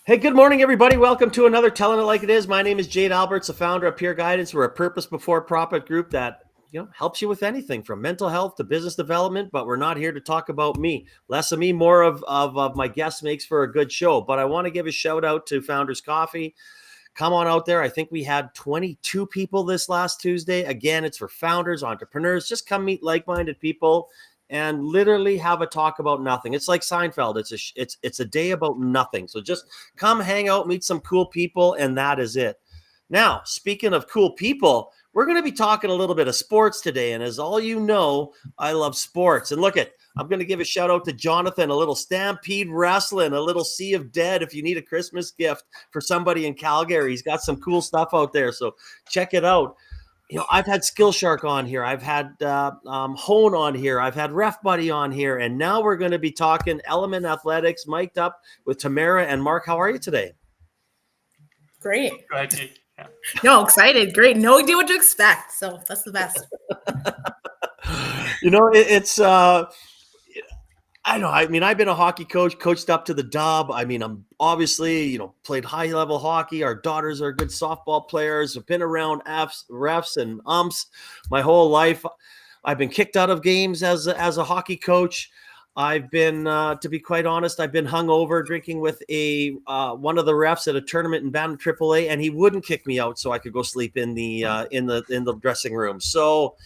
Hey, good morning, everybody. Welcome to another Telling It Like It Is. My name is Jade Alberts, the founder of Peer Guidance. We're a purpose before profit group that helps you with anything from mental health to business development. But we're not here to talk about me. Less of me, more of my guests makes for a good show. But I want to give a shout out to Founders Coffee. Come on out there. I think we had 22 people this last Tuesday. Again, it's for founders, entrepreneurs. Just come meet like-minded people and literally have a talk about nothing. It's like Seinfeld. It's a day about nothing. So just come hang out, meet some cool people, and that is it. Now, speaking of cool people, we're going to be talking a little bit of sports today. And as all you know, I love sports. And I'm going to give a shout out to Jonathan, a little Stampede Wrestling, a little Sea of Dead. If you need a Christmas gift for somebody in Calgary, he's got some cool stuff out there. So check it out. I've had Skillshark on here. I've had Hone on here. I've had Ref Buddy on here. And now we're going to be talking Element Athletics, mic'd up with Tamara and Mark. How are you today? Great. Go ahead, T. Yeah. No, excited. Great. No idea what to expect. So that's the best. It's I know. I mean, I've been a hockey coach, coached up to the dub. I mean, I'm obviously, played high level hockey. Our daughters are good softball players. I've been around refs and umps my whole life. I've been kicked out of games as a hockey coach. I've been, to be quite honest, I've been hungover drinking with one of the refs at a tournament in Bantam AAA, and he wouldn't kick me out so I could go sleep in the dressing room. So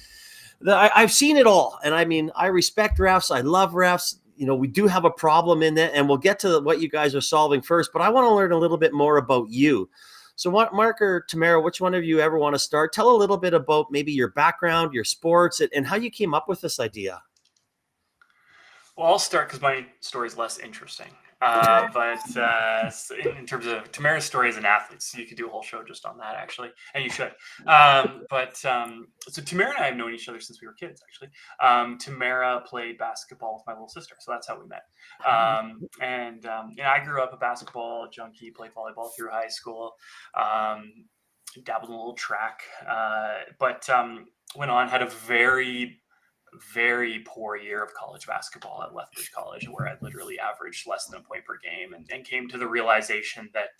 I've seen it all, and I mean, I respect refs. I love refs. We do have a problem in that, and we'll get to what you guys are solving first, but I want to learn a little bit more about you. So Mark or Tamara, which one of you ever want to start? Tell a little bit about maybe your background, your sports, and how you came up with this idea. Well, I'll start because my story is less interesting. But in terms of Tamara's story as an athlete, so you could do a whole show just on that, actually, and you should. So Tamara and I have known each other since we were kids, actually. Tamara played basketball with my little sister, so that's how we met. I grew up a basketball junkie, played volleyball through high school, dabbled in a little track, but went on, had a very poor year of college basketball at Lethbridge College, where I literally averaged less than a point per game, and came to the realization that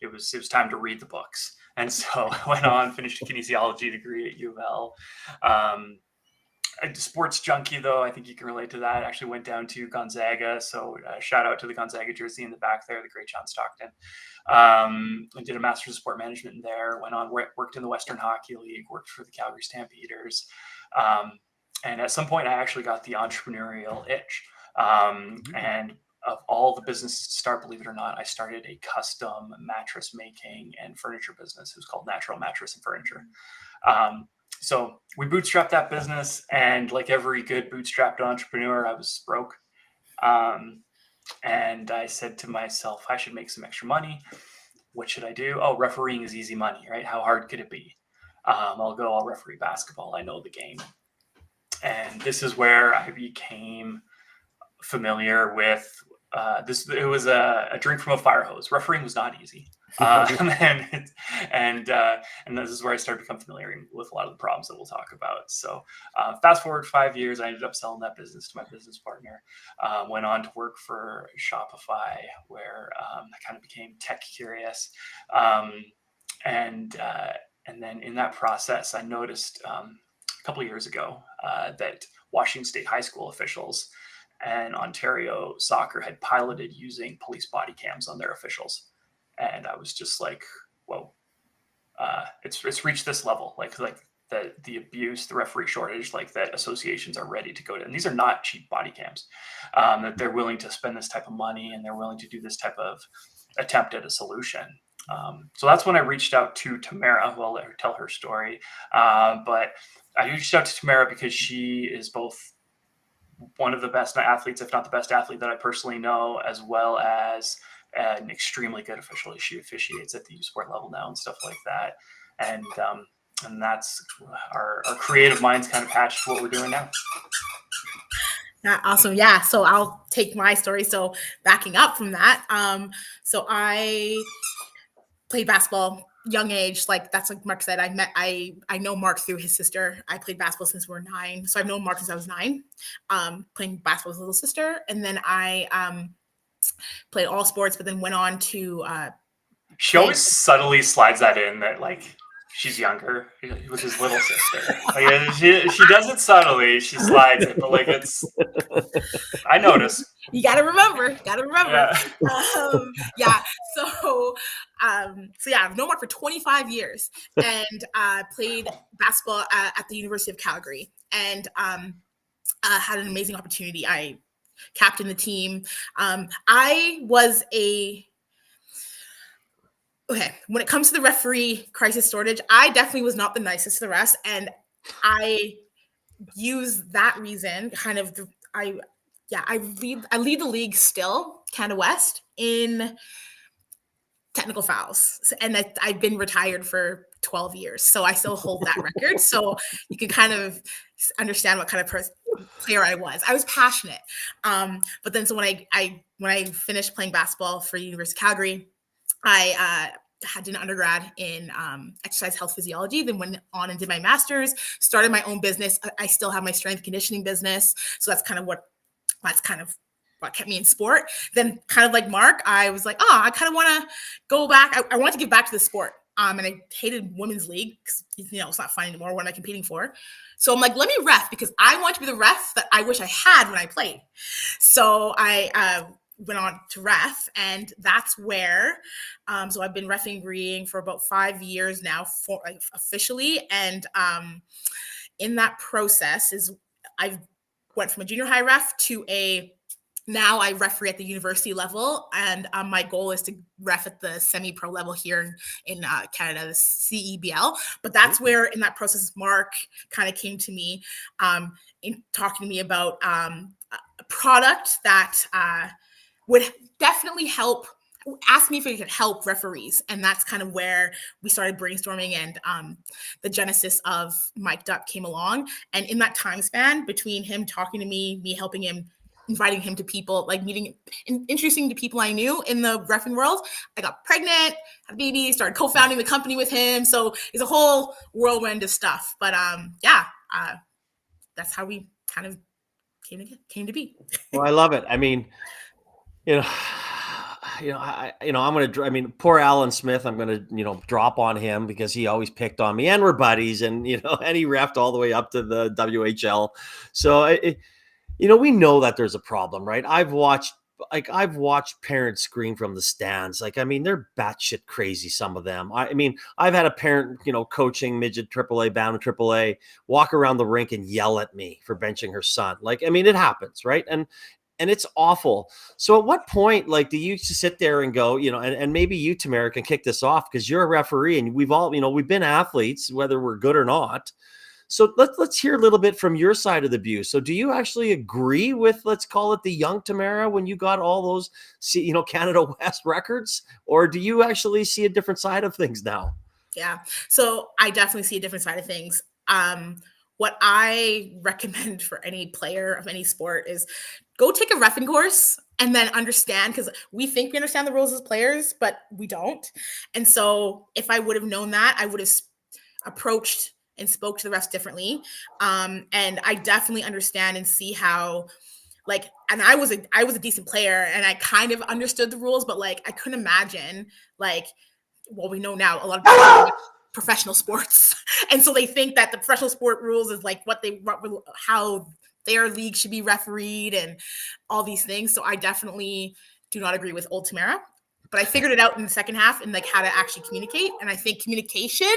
it was time to read the books. And so I went on, finished a kinesiology degree at U of L. A sports junkie, though, I think you can relate to that. I actually went down to Gonzaga, so shout out to the Gonzaga jersey in the back there, the great John Stockton. I did a master's of sport management there, went on, worked in the Western Hockey League, worked for the Calgary Stampeders. And at some point, I actually got the entrepreneurial itch. And of all the businesses to start, believe it or not, I started a custom mattress making and furniture business. It was called Natural Mattress and Furniture. So we bootstrapped that business, and like every good bootstrapped entrepreneur, I was broke. And I said to myself, I should make some extra money. What should I do? Oh, refereeing is easy money, right? How hard could it be? I'll referee basketball. I know the game. And this is where I became familiar with this. It was a drink from a fire hose. Refereeing was not easy. And this is where I started to become familiar with a lot of the problems that we'll talk about. So fast forward 5 years, I ended up selling that business to my business partner. Went on to work for Shopify, where I kind of became tech curious. And then in that process, I noticed a couple of years ago that Washington State high school officials and Ontario Soccer had piloted using police body cams on their officials. And I was just like, whoa, it's reached this level, like the abuse, the referee shortage, like that associations are ready to go to. And these are not cheap body cams, that they're willing to spend this type of money, and they're willing to do this type of attempt at a solution. So that's when I reached out to Tamara, who I'll let her tell her story. But I reached out to Tamara because she is both one of the best athletes, if not the best athlete that I personally know, as well as an extremely good official. She officiates at the U Sport level now and stuff like that. And that's our creative minds kind of patched what we're doing now. Awesome. Yeah. So I'll take my story. So backing up from that, so I played basketball young age. Like that's like Mark said, I know Mark through his sister. I played basketball since we were 9. So I've known Mark since I was 9, playing basketball with his little sister. And then I played all sports, but then went on to She always subtly slides that in that like she's younger with his little sister. Like she does it subtly. She slides it, but like I notice. You gotta remember. Yeah. Yeah. So yeah, I've known Mark for 25 years and played basketball at the University of Calgary, and had an amazing opportunity. I captained the team. I was okay, when it comes to the referee crisis shortage, I definitely was not the nicest to the rest. And I use that reason kind of, I lead the league still, Canada West, in technical fouls. And I've been retired for 12 years. So I still hold that record. So you can kind of understand what kind of player I was. I was passionate. But then so when I finished playing basketball for University of Calgary, I did an undergrad in exercise health physiology, then went on and did my master's, started my own business. I still have my strength conditioning business. So that's kind of what kept me in sport. Then kind of like Mark, I was like, I kind of want to go back. I want to give back to the sport. And I hated women's league because, it's not fun anymore. What am I competing for? So I'm like, let me ref because I want to be the ref that I wish I had when I played. So I went on to ref, and that's where so I've been refereeing for about 5 years now, officially, and in that process is I went from a junior high ref to now I referee at the university level, and my goal is to ref at the semi-pro level here in Canada, the CEBL. But that's where in that process Mark kind of came to me in talking to me about a product that would definitely help, ask me if it could help referees. And that's kind of where we started brainstorming, and the genesis of Mic'd Up came along. And in that time span between him talking to me helping him, inviting him to people, like meeting, introducing to people I knew in the reffing world, I got pregnant, had a baby, started co-founding the company with him. So it's a whole whirlwind of stuff. But that's how we kind of came to be. Well, I love it. I mean, I'm poor Allan Smith, I'm going to, drop on him because he always picked on me, and we're buddies, and, and he reffed all the way up to the WHL. So, we know that there's a problem, right? I've watched parents scream from the stands. Like, I mean, they're batshit crazy, some of them. I've had a parent, coaching midget AAA, bound in AAA, walk around the rink and yell at me for benching her son. Like, I mean, it happens, right? And it's awful. So at what point, like, do you sit there and go, and maybe you, Tamara, can kick this off because you're a referee and we've all, we've been athletes, whether we're good or not. So let's hear a little bit from your side of the view. So do you actually agree with, let's call it the young Tamara, when you got all those, Canada West records, or do you actually see a different side of things now? Yeah. So I definitely see a different side of things. What I recommend for any player of any sport is go take a reffing course and then understand, because we think we understand the rules as players, but we don't. And so if I would have known that, I would have approached and spoke to the refs differently. And I definitely understand and see how, and I was a decent player and I kind of understood the rules, but I couldn't imagine, we know now a lot of people professional sports. And so they think that the professional sport rules is how their league should be refereed and all these things. So I definitely do not agree with old Tamara, but I figured it out in the second half and how to actually communicate. And I think communication,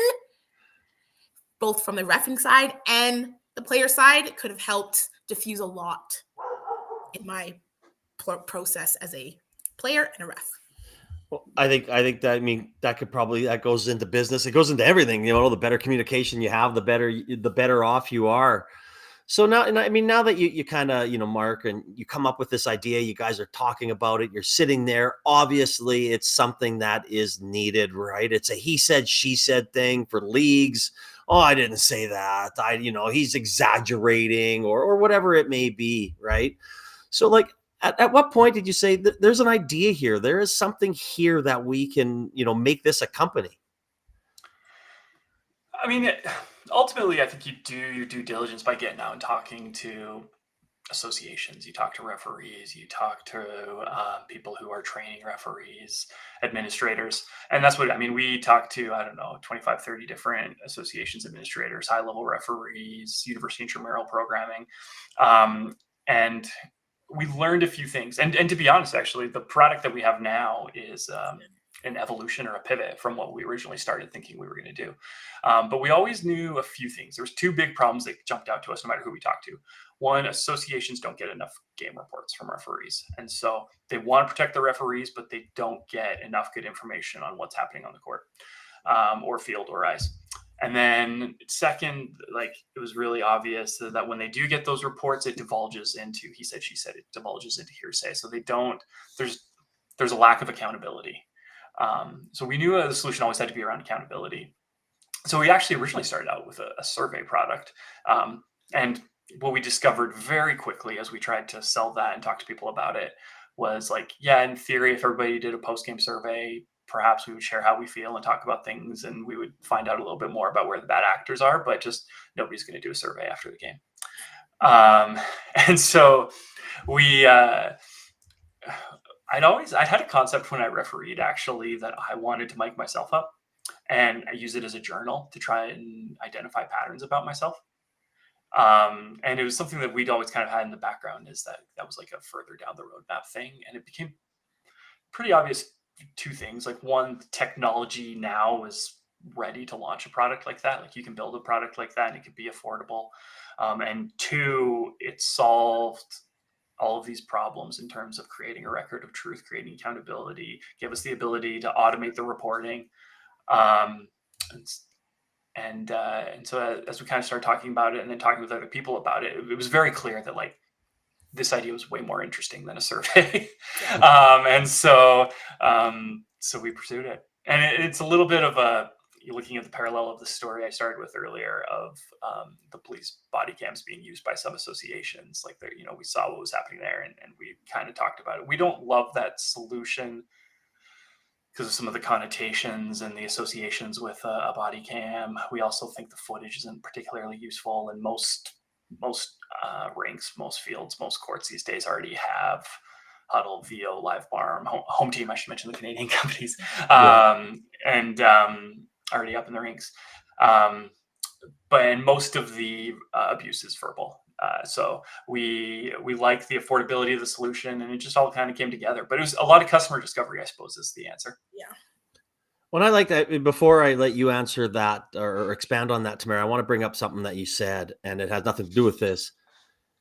both from the reffing side and the player side, could have helped diffuse a lot in my process as a player and a ref. Well, I think that goes into business. It goes into everything. The better communication you have, the better off you are. So now that you kind of, Mark, and you come up with this idea, you guys are talking about it, you're sitting there, obviously it's something that is needed, right? It's a he said, she said thing for leagues. Oh, I didn't say that. He's exaggerating or whatever it may be, right? So at what point did you say that there's an idea here? There is something here that we can, make this a company? Ultimately, I think you do your due diligence by getting out and talking to associations, you talk to referees, you talk to people who are training referees, administrators. And that's what, I mean, we talk to, I don't know, 25, 30 different associations, administrators, high level referees, university intramural programming. And we learned a few things. And to be honest, actually, the product that we have now is an evolution or a pivot from what we originally started thinking we were going to do. But we always knew a few things. There was two big problems that jumped out to us no matter who we talked to. One, associations don't get enough game reports from referees. And so they want to protect the referees, but they don't get enough good information on what's happening on the court or field or ice. And then second, like it was really obvious that when they do get those reports, it divulges into, he said, she said, it divulges into hearsay. So they don't, there's a lack of accountability. So we knew the solution always had to be around accountability. So we actually originally started out with a survey product. And what we discovered very quickly as we tried to sell that and talk to people about it was like, yeah, in theory, if everybody did a post-game survey, perhaps we would share how we feel and talk about things, and we would find out a little bit more about where the bad actors are, but just nobody's going to do a survey after the game. And so we, I'd had a concept when I refereed actually that I wanted to mic myself up and I use it as a journal to try and identify patterns about myself. And it was something that we'd always kind of had in the background, is that was like a further down the roadmap thing. And it became pretty obvious two things. Like one, technology now is ready to launch a product like that. Like you can build a product like that and it could be affordable. And two, it solved all of these problems in terms of creating a record of truth, creating accountability, give us the ability to automate the reporting. And so as we kind of started talking about it and then talking with other people about it, it was very clear that like this idea was way more interesting than a survey. And so we pursued it. And it's a little bit of you're looking at the parallel of the story I started with earlier of the police body cams being used by some associations. Like there, we saw what was happening there and we kind of talked about it. We don't love that solution because of some of the connotations and the associations with a body cam. We also think the footage isn't particularly useful, and most rinks, most fields, most courts these days already have Huddle, VO, Live Barm, HomeTeam. I should mention the Canadian companies, and already up in the rinks. But most of the abuse is verbal. So we like the affordability of the solution, and it just all kind of came together. But it was a lot of customer discovery, I suppose, is the answer. Yeah. When I like that, before I let you answer that or expand on that, Tamara, I want to bring up something that you said, and it has nothing to do with this.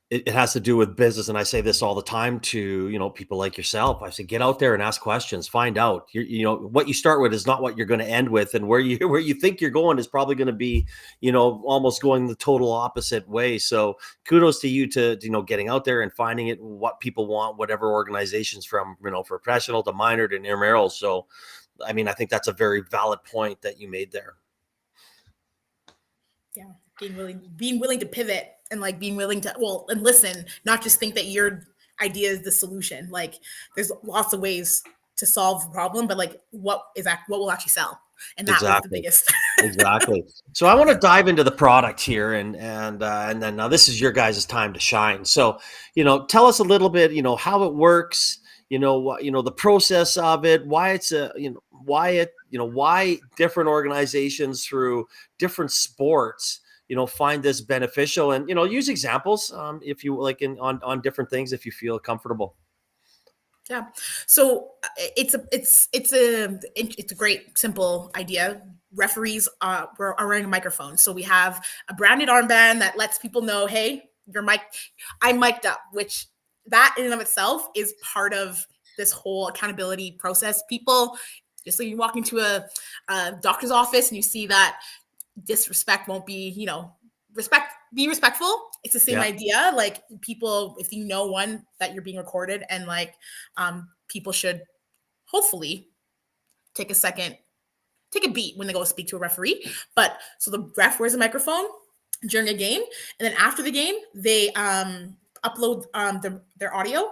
It has to do with business. And I say this all the time to, people like yourself. I say, get out there and ask questions, find out. What you start with is not what you're going to end with. And where you think you're going is probably going to be, almost going the total opposite way. So kudos to you to getting out there and finding it, what people want, whatever organizations from, professional to minor to intramural. So, I mean, I think that's a very valid point that you made there. Yeah. Being willing to pivot and like being willing to, and listen, not just think that your idea is the solution. Like there's lots of ways to solve the problem, but like what will actually sell? And that was the biggest. Exactly. So I want to dive into the product here and then now this is your guys' time to shine. So, tell us a little bit, how it works, the process of it, why it's why different organizations through different sports, find this beneficial, and, use examples if you like on different things, if you feel comfortable. Yeah. So it's a great, simple idea. Referees are wearing a microphone. So we have a branded armband that lets people know, hey, I'm mic'd up, which that in and of itself is part of this whole accountability process. People, just so you walk into a doctor's office and you see that disrespect won't be, be respectful. It's the same idea. Like people, if one, that you're being recorded, and like people should hopefully take a beat when they go speak to a referee. But so the ref wears a microphone during a game, and then after the game, they upload their audio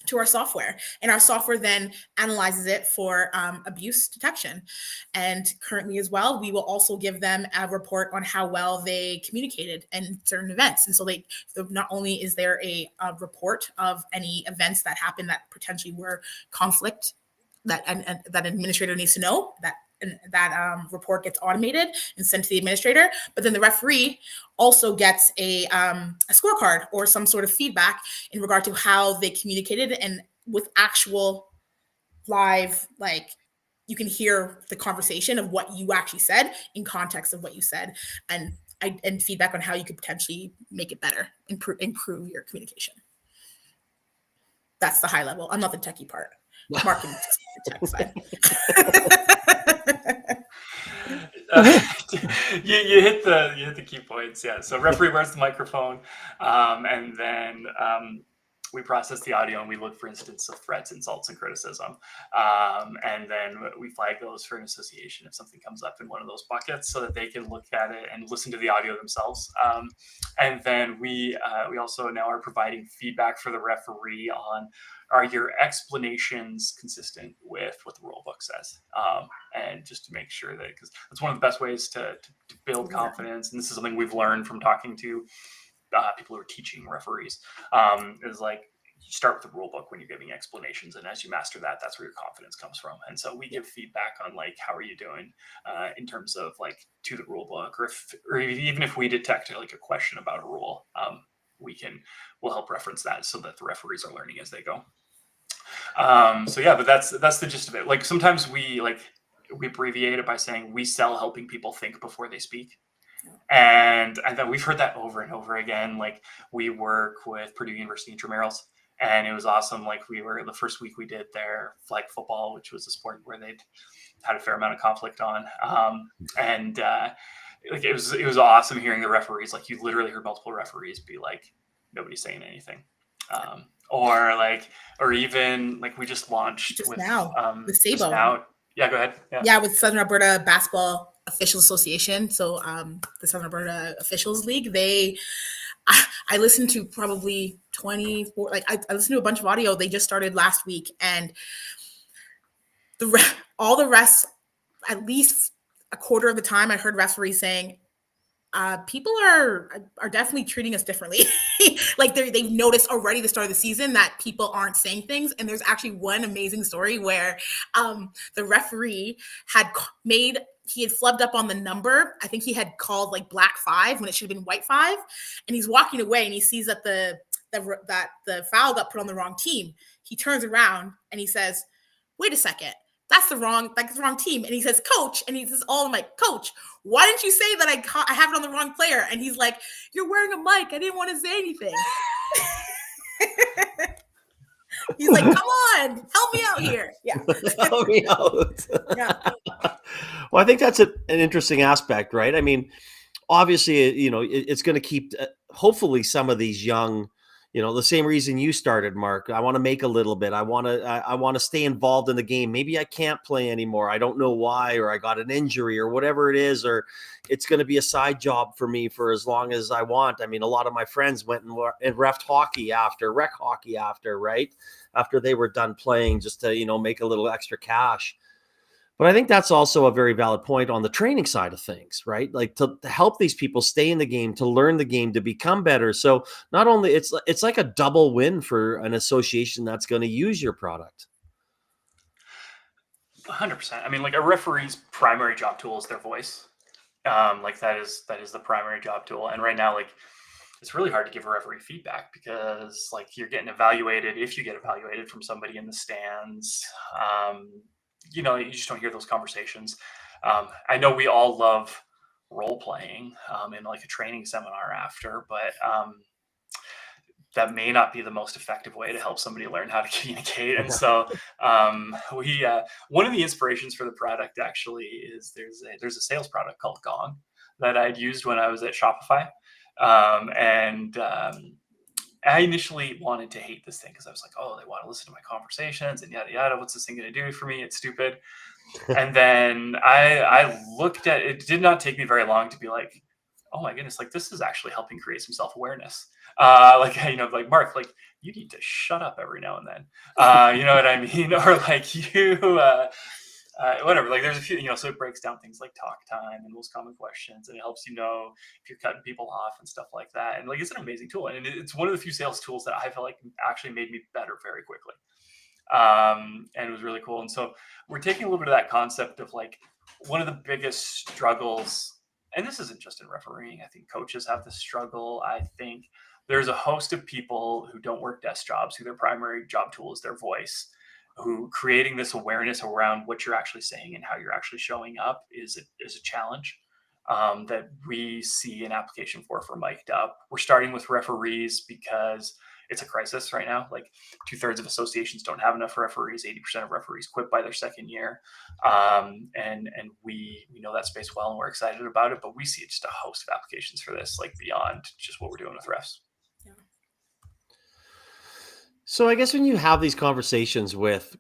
to our software, and our software then analyzes it for abuse detection. And currently as well, we will also give them a report on how well they communicated in certain events. And so not only is there a report of any events that happened that potentially were conflict that and that administrator needs to know, that report gets automated and sent to the administrator, but then the referee also gets a scorecard or some sort of feedback in regard to how they communicated, and with actual live, like, you can hear the conversation of what you actually said in context of what you said, and feedback on how you could potentially make it better, improve your communication. That's the high level. I'm not the techie part. Marketing the tech side. You hit the key points. Yeah. So referee wears the microphone, and then we process the audio and we look for instances of threats, insults, and criticism, and then we flag those for an association if something comes up in one of those buckets, so that they can look at it and listen to the audio themselves. And then we also now are providing feedback for the referee on, are your explanations consistent with what the rule book says? And just to make sure that, because that's one of the best ways to build confidence. And this is something we've learned from talking to people who are teaching referees, is like, you start with the rule book when you're giving explanations. And as you master that, that's where your confidence comes from. And so we give feedback on, like, how are you doing in terms of, like, to the rule book, or even if we detect like a question about a rule, we'll help reference that so that the referees are learning as they go. So yeah, but that's the gist of it. Like, sometimes we abbreviate it by saying we sell helping people think before they speak. And then we've heard that over and over again. Like, we work with Purdue University intramurals, and it was awesome. Like, the first week we did their flag football, which was a sport where they'd had a fair amount of conflict on. Like, it was awesome hearing the referees. Like, you literally heard multiple referees be like, nobody's saying anything. Or even like, we just launched just with now the Sabo. Yeah, go ahead. Yeah, with Southern Alberta Basketball Officials Association. So the Southern Alberta Officials League, I listened to probably 24, like I listened to a bunch of audio. They just started last week, and all the rest, at least a quarter of the time, I heard referees saying, people are definitely treating us differently. Like, they've noticed already the start of the season that people aren't saying things. And there's actually one amazing story where the referee he had flubbed up on the number. I think he had called like black 5 when it should have been white 5. And he's walking away and he sees that the foul got put on the wrong team. He turns around and he says, wait a second. That's the wrong team. And he says, coach. And he says, I'm like, coach, why didn't you say that I have it on the wrong player? And he's like, you're wearing a mic. I didn't want to say anything. He's like, come on, help me out here. Yeah. Help me out. Yeah. Well, I think that's an interesting aspect, right? I mean, obviously, it's going to keep, hopefully, some of these young, the same reason you started, Mark. I want to make a little bit. I want to stay involved in the game. Maybe I can't play anymore. I don't know why, or I got an injury, or whatever it is, or it's going to be a side job for me for as long as I want. I mean, a lot of my friends went and rec hockey after, right? After they were done playing, just to, make a little extra cash. But I think that's also a very valid point on the training side of things, right? Like, to help these people stay in the game, to learn the game, to become better. So not only it's like a double win for an association that's going to use your product. 100%. I mean, like, a referee's primary job tool is their voice. Like, that is the primary job tool. And right now, like, it's really hard to give a referee feedback because, like, you're getting evaluated. If you get evaluated from somebody in the stands, you just don't hear those conversations. I know we all love role playing in like a training seminar after, but that may not be the most effective way to help somebody learn how to communicate. And so one of the inspirations for the product actually is there's a sales product called Gong that I'd used when I was at Shopify. I initially wanted to hate this thing because I was like, oh, they want to listen to my conversations and yada, yada. What's this thing going to do for me? It's stupid. And then I looked at it. It did not take me very long to be like, oh my goodness, like, this is actually helping create some self-awareness. Like Mark, like, you need to shut up every now and then. You know what I mean? Or like you, whatever. Like there's a few, so it breaks down things like talk time and most common questions, and it helps you know if you're cutting people off and stuff like that. And like it's an amazing tool, and it's one of the few sales tools that I feel like actually made me better very quickly. And it was really cool. And so we're taking a little bit of that concept of like one of the biggest struggles, and this isn't just in refereeing. I think coaches have this struggle. I think there's a host of people who don't work desk jobs, who their primary job tool is their voice, who creating this awareness around what you're actually saying and how you're actually showing up is a challenge that we see an application for Mic'd Up. We're starting with referees because it's a crisis right now. Like 2/3 of associations don't have enough referees. 80% of referees quit by their second year. And we know that space well, and we're excited about it, but we see just a host of applications for this, like beyond just what we're doing with refs. Yeah. So I guess when you have these conversations with,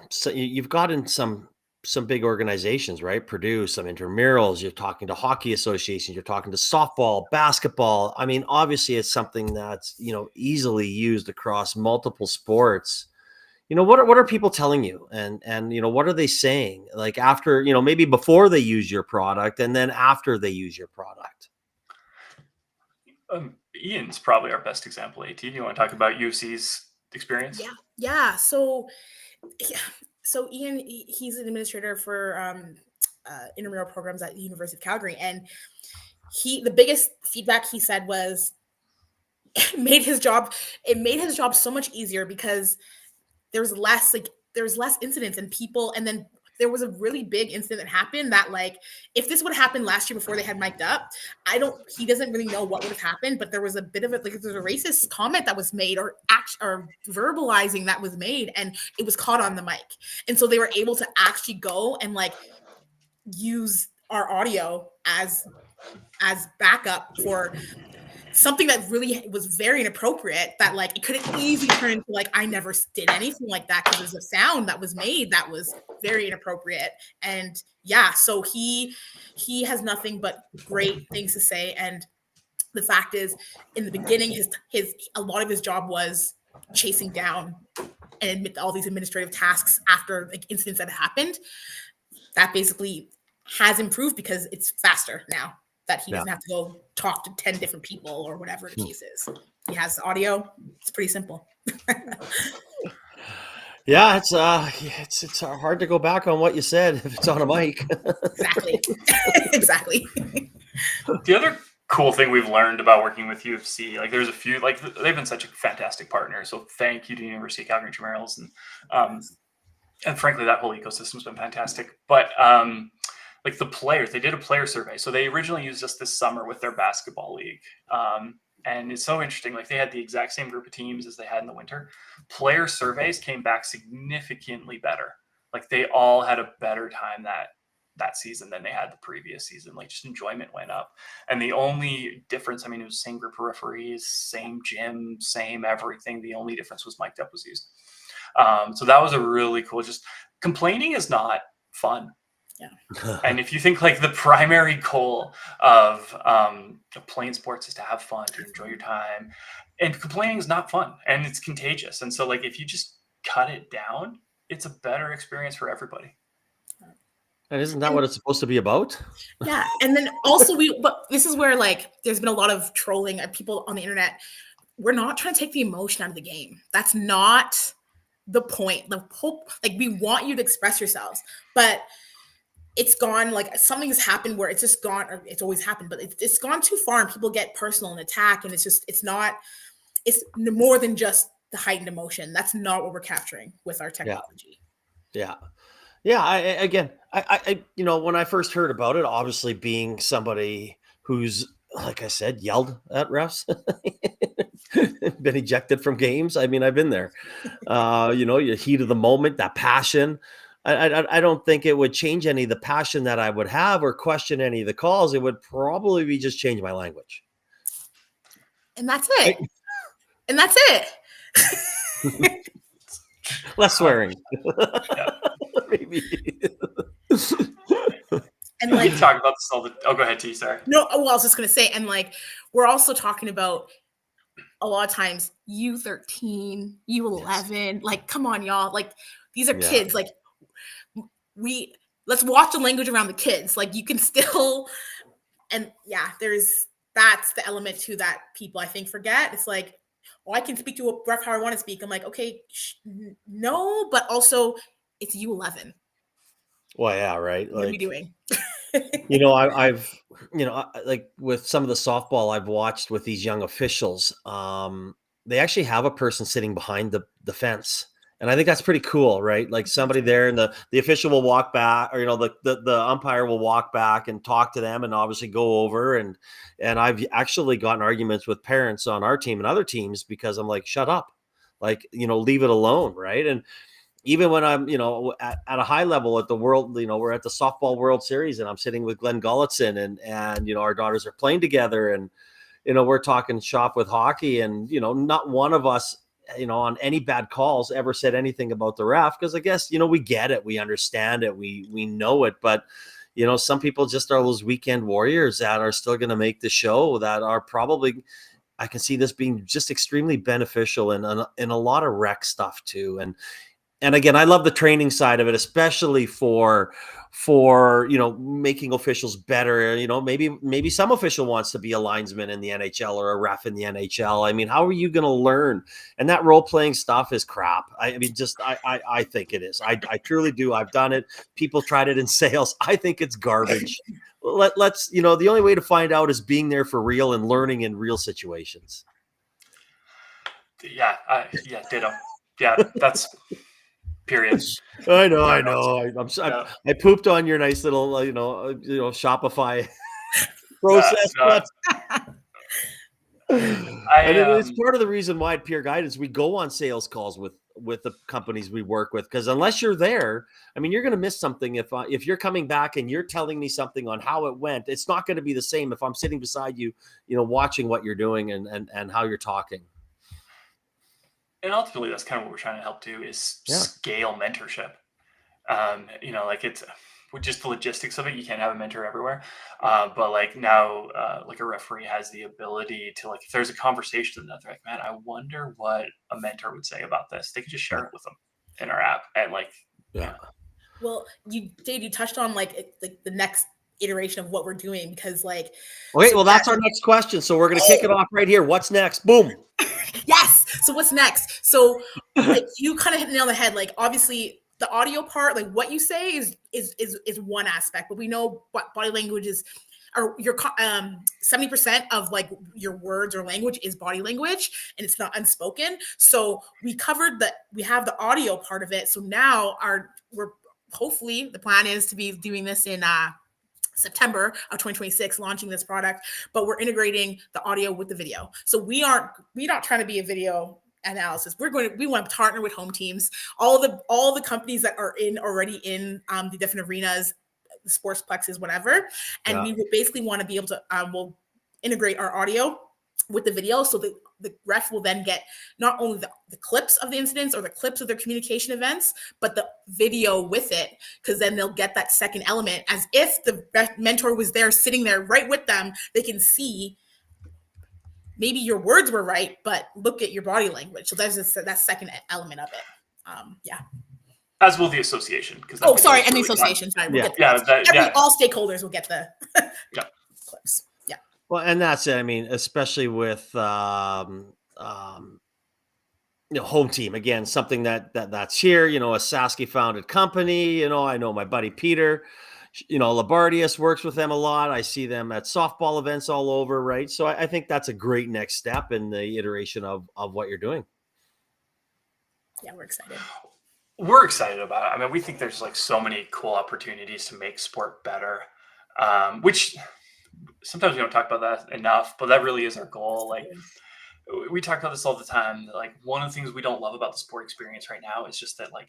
so you've gotten some big organizations, right? Purdue, some intramurals, you're talking to hockey associations, you're talking to softball, basketball. I mean, obviously it's something that's, easily used across multiple sports. What are people telling you? And what are they saying? Like after, maybe before they use your product and then after they use your product? Ian's probably our best example. AT, do you want to talk about UC's experience? Yeah. So Ian, he's an administrator for intramural programs at the University of Calgary, and the biggest feedback he said was it made his job so much easier because there's less incidents and people, and then there was a really big incident that happened that, like, if this would have happened last year before they had mic'd up, he doesn't really know what would have happened, but there was a bit of it, like there's a racist comment that was made or verbalizing that was made, and it was caught on the mic. And so they were able to actually go and like use our audio as backup for something that really was very inappropriate, that like it could have easily turned into like, I never did anything like that, because there's a sound that was made that was very inappropriate. And yeah, so he has nothing but great things to say. And the fact is, in the beginning, a lot of his job was chasing down and admit all these administrative tasks after like incidents that happened. That basically has improved because it's faster now, that he doesn't have to go talk to 10 different people or whatever the case is. He has audio. It's pretty simple. Yeah, it's hard to go back on what you said if it's on a mic. Exactly. The other cool thing we've learned about working with UFC, like there's a few, like they've been such a fantastic partner. So thank you to University of Calgary Intramurals, and frankly, that whole ecosystem's been fantastic. But like the players, they did a player survey. So they originally used us this summer with their basketball league. And it's so interesting. Like they had the exact same group of teams as they had in the winter. Player surveys came back significantly better. Like they all had a better time that season than they had the previous season. Like just enjoyment went up. And the only difference, I mean, it was the same group of referees, same gym, same everything. The only difference was mic'd up was used. So that was a really cool, just complaining is not fun. Yeah. And if you think like the primary goal of playing sports is to have fun, to enjoy your time, and complaining is not fun and it's contagious. And so like if you just cut it down, it's a better experience for everybody. And isn't that what it's supposed to be about? Yeah. And then also but this is where like there's been a lot of trolling of people on the internet. We're not trying to take the emotion out of the game. That's not the point. The hope, like we want you to express yourselves, but it's gone, like something's happened where it's just gone, or it's always happened, but it's gone too far and people get personal and attack. And it's more than just the heightened emotion. That's not what we're capturing with our technology. Yeah. I when I first heard about it, obviously being somebody who's, like I said, yelled at refs, been ejected from games. I mean, I've been there, your heat of the moment, that passion. I don't think it would change any of the passion that I would have or question any of the calls. It would probably be just change my language. And that's it. Less swearing. Maybe. And like, we talk about this all the. Oh, go ahead, T. Sorry. No, well, I was just gonna say, and like, we're also talking about a lot of times U13, U11, like, come on, y'all. Like, these are kids. Like, let's watch the language around the kids. Like, you can still, and yeah, that's the element too that people I think forget. It's like, oh, I can speak to a ref how I want to speak. I'm like, okay, no, but also it's U11. Well, yeah, right. What are we Like, doing? I've, like with some of the softball I've watched with these young officials, they actually have a person sitting behind the fence. And I think that's pretty cool, right? Like somebody there, and the official will walk back, or the umpire will walk back and talk to them, and obviously go over. And I've actually gotten arguments with parents on our team and other teams because I'm like, shut up, like, leave it alone, right? And even when I'm, at a high level at the world, we're at the softball World Series, and I'm sitting with Glenn Gulletson, and our daughters are playing together, and we're talking shop with hockey, and not one of us, on any bad calls ever said anything about the ref, because I guess we get it, we understand it, we know it, but some people just are those weekend warriors that are still going to make the show, that are probably, I can see this being just extremely beneficial in a lot of rec stuff too. And again, I love the training side of it, especially for making officials better. Maybe some official wants to be a linesman in the NHL or a ref in the NHL. I mean, how are you going to learn? And that role playing stuff is crap. I mean, just I think it is. I truly do. I've done it. People tried it in sales. I think it's garbage. Let's the only way to find out is being there for real and learning in real situations. Yeah, ditto. Yeah, that's. Period. I know. I pooped on your nice little, Shopify process. It's part of the reason why at Peer Guidance we go on sales calls with the companies we work with, because unless you're there, I mean, you're going to miss something. If you're coming back and you're telling me something on how it went, it's not going to be the same if I'm sitting beside you, watching what you're doing and how you're talking. And ultimately, that's kind of what we're trying to help do, is scale mentorship. Like it's with just the logistics of it. You can't have a mentor everywhere. But like now, like a referee has the ability to, like, if there's a conversation that they're like, man, I wonder what a mentor would say about this. They can just share it with them in our app. And like, Well, Dave, you touched on like the next iteration of what we're doing, because like, okay, well, that's our next question. So we're going to kick it off right here. What's next? Boom. Yes. So what's next? So like you kind of hit the nail on the head. Like obviously the audio part, like what you say is one aspect, but we know what body language is, or your 70% of like your words or language is body language, and it's not unspoken. So we have the audio part of it. So now we're hopefully, the plan is to be doing this in September of 2026, launching this product, but we're integrating the audio with the video. So we're not trying to be a video analysis. We want to partner with HomeTeams, all the companies that are already in the different arenas, the sports plexes, whatever. And we would basically want to be able to, we'll integrate our audio with the video, so the ref will then get not only the clips of the incidents or the clips of their communication events, but the video with it, because then they'll get that second element, as if the mentor was there sitting there right with them. They can see maybe your words were right, but look at your body language. So there's that second element of it. As will the association. And the association. Sorry, we'll get all stakeholders will get the clips. Well, and that's it. I mean, especially with HomeTeam, again, something that's here. A Sasky founded company. I know my buddy Peter. Labardius works with them a lot. I see them at softball events all over, right? So I think that's a great next step in the iteration of what you're doing. Yeah, we're excited. We're excited about it. I mean, we think there's like so many cool opportunities to make sport better, which sometimes we don't talk about that enough, but that really is our goal. Like, we talk about this all the time. Like, one of the things we don't love about the sport experience right now is just that, like,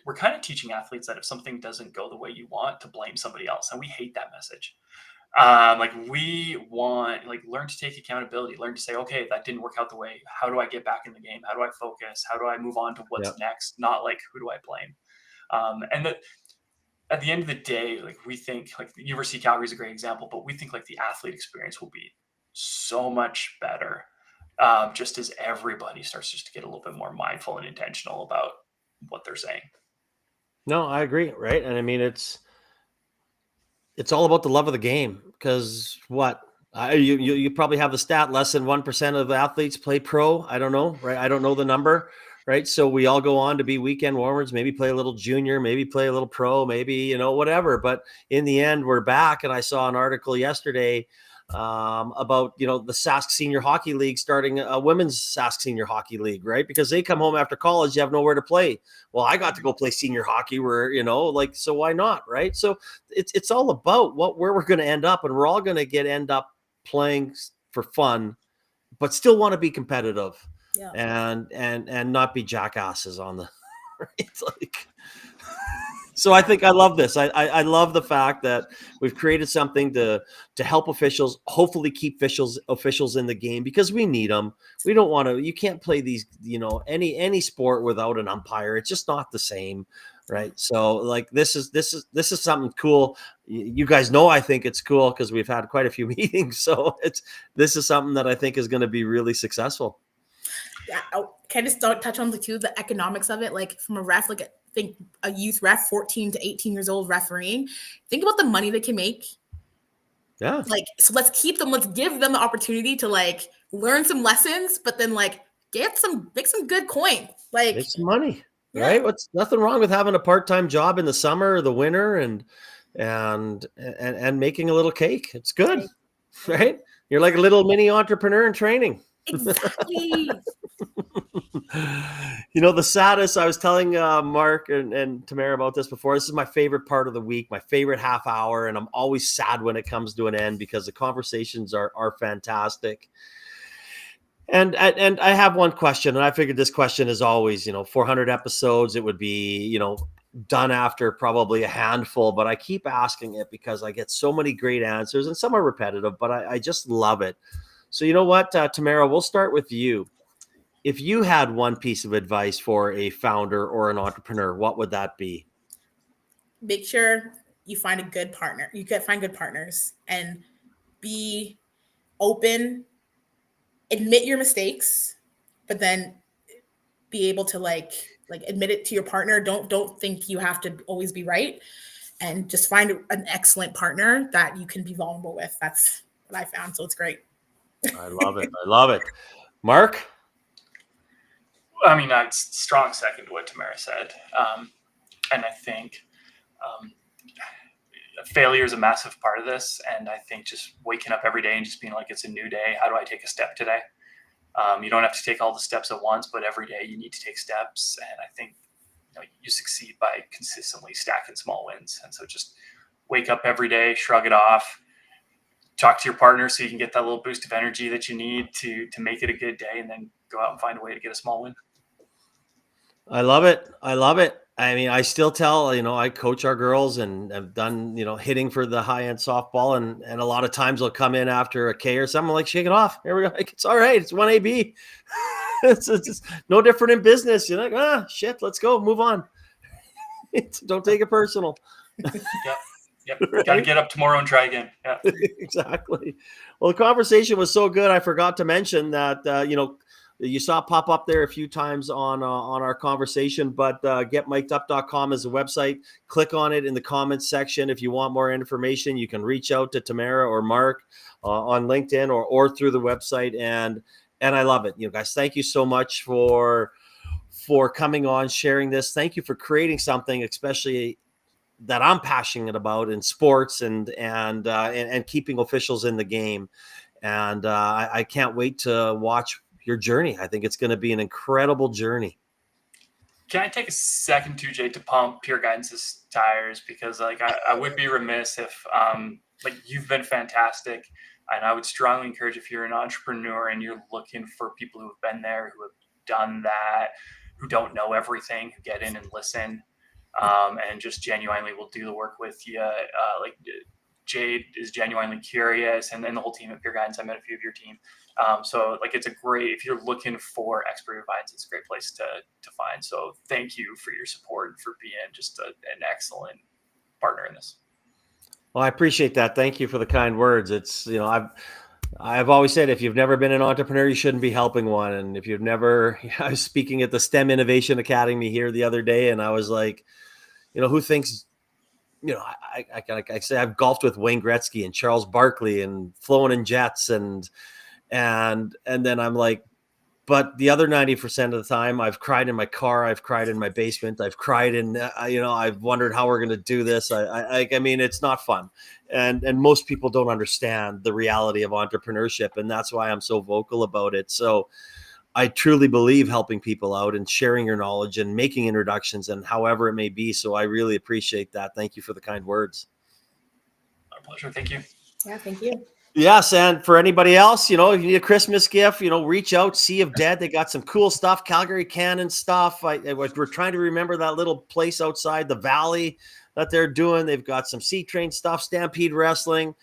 we're kind of teaching athletes that if something doesn't go the way you want, to blame somebody else. And we hate that message. Like, we want, like, learn to take accountability, learn to say, okay, that didn't work out the way. How do I get back in the game? How do I focus? How do I move on to what's next? Not like, who do I blame? And that, at the end of the day, like, we think, like, the University of Calgary is a great example, but we think like the athlete experience will be so much better just as everybody starts just to get a little bit more mindful and intentional about what they're saying. No, I agree. Right. And I mean, it's all about the love of the game, because you probably have the stat, less than 1% of athletes play pro. I don't know. Right. I don't know the number. Right. So we all go on to be weekend warmers, maybe play a little junior, maybe play a little pro, maybe, whatever. But in the end, we're back. And I saw an article yesterday about, the Sask Senior Hockey League starting a women's Sask Senior Hockey League, right? Because they come home after college, you have nowhere to play. Well, I got to go play senior hockey where, so why not, right? So it's all about where we're going to end up, and we're all going to end up playing for fun, but still want to be competitive. Yeah. And not be jackasses on the right? So I think I love this. I love the fact that we've created something to help officials, hopefully keep officials in the game, because we need them. We don't want to. You can't play these, any sport without an umpire. It's just not the same, right? So this is something cool. You guys know I think it's cool because we've had quite a few meetings. So this is something that I think is going to be really successful. Yeah, can I just touch on the economics of it? Like from a ref, I think a youth ref, 14 to 18 years old refereeing, think about the money they can make. Yeah. So let's give them the opportunity to learn some lessons, but then make some good coin. Make some money, right? What's nothing wrong with having a part-time job in the summer or the winter and making a little cake. It's good, right? You're like a little mini entrepreneur in training. Exactly. The saddest, I was telling Mark and Tamara about this before. This is my favorite part of the week, my favorite half hour. And I'm always sad when it comes to an end because the conversations are fantastic. And I have one question, and I figured this question is always, 400 episodes, it would be, done after probably a handful, but I keep asking it because I get so many great answers, and some are repetitive, but I just love it. So you know what, Tamara, we'll start with you. If you had one piece of advice for a founder or an entrepreneur, what would that be? Make sure you find a good partner. You can find good partners and be open, admit your mistakes, but then be able to admit it to your partner. Don't think you have to always be right, and just find an excellent partner that you can be vulnerable with. That's what I found. So it's great. I love it. I love it. Mark? I mean, I'd strong second to what Tamara said. And I think failure is a massive part of this. And I think just waking up every day and just being like, it's a new day. How do I take a step today? You don't have to take all the steps at once, but every day you need to take steps. And I think you succeed by consistently stacking small wins. And so just wake up every day, shrug it off, talk to your partner so you can get that little boost of energy that you need to make it a good day, and then go out and find a way to get a small win. I love it. I love it. I mean, I still tell, I coach our girls and have done, hitting for the high end softball. And a lot of times they'll come in after a K or something, like, shake it off. Here we go. It's all right. It's 1AB. it's just no different in business. You're like, shit, let's go. Move on. Don't take it personal. Yep. Right? Got to get up tomorrow and try again. Yeah. Exactly. Well, the conversation was so good. I forgot to mention that, you saw it pop up there a few times on our conversation, but getmikedup.com is the website. Click on it in the comments section. If you want more information, you can reach out to Tamara or Mark on LinkedIn or through the website. And I love it. Guys, thank you so much for coming on, sharing this. Thank you for creating something, especially that I'm passionate about in sports and keeping officials in the game. And I can't wait to watch your journey. I think it's going to be an incredible journey. Can I take a second, too, Jay, to pump Pure Guidance's tires? Because I would be remiss if you've been fantastic. And I would strongly encourage, if you're an entrepreneur and you're looking for people who have been there, who have done that, who don't know everything, who get in and listen, and just genuinely will do the work with you. Jade is genuinely curious, and then the whole team at Pure Guidance. I met a few of your team. So it's a great, if you're looking for expert advice, it's a great place to find. So thank you for your support and for being just an excellent partner in this. Well, I appreciate that. Thank you for the kind words. It's, I've always said, if you've never been an entrepreneur, you shouldn't be helping one. And if you've never, I was speaking at the STEM Innovation Academy here the other day, and I was like, who thinks, I say I've golfed with Wayne Gretzky and Charles Barkley and flown in jets and then I'm like, but the other 90% of the time, I've cried in my car, I've cried in my basement, I've cried in, I've wondered how we're going to do this. I mean, it's not fun, and most people don't understand the reality of entrepreneurship, and that's why I'm so vocal about it. So I truly believe helping people out and sharing your knowledge and making introductions, and however it may be. So I really appreciate that. Thank you for the kind words. Our pleasure. Thank you. Yeah, thank you. Yes, and for anybody else, if you need a Christmas gift, reach out. Sea of Dead, they got some cool stuff. Calgary Cannon stuff. We're trying to remember that little place outside the valley that they're doing. They've got some Sea Train stuff, Stampede Wrestling.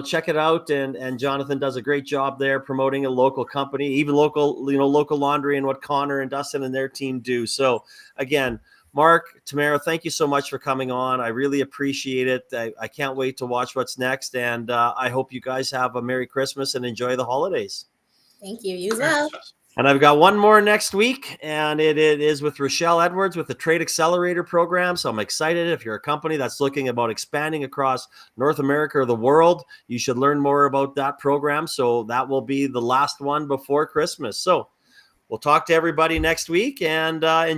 Check it out. And Jonathan does a great job there promoting a local company, even local laundry and what Connor and Dustin and their team do. So again, Mark, Tamara, thank you so much for coming on. I really appreciate it. I can't wait to watch what's next. And I hope you guys have a Merry Christmas and enjoy the holidays. Thank you. You as well. And I've got one more next week, and it is with Rochelle Edwards with the Trade Accelerator program. So I'm excited. If you're a company that's looking about expanding across North America or the world, you should learn more about that program. So that will be the last one before Christmas. So we'll talk to everybody next week, and enjoy.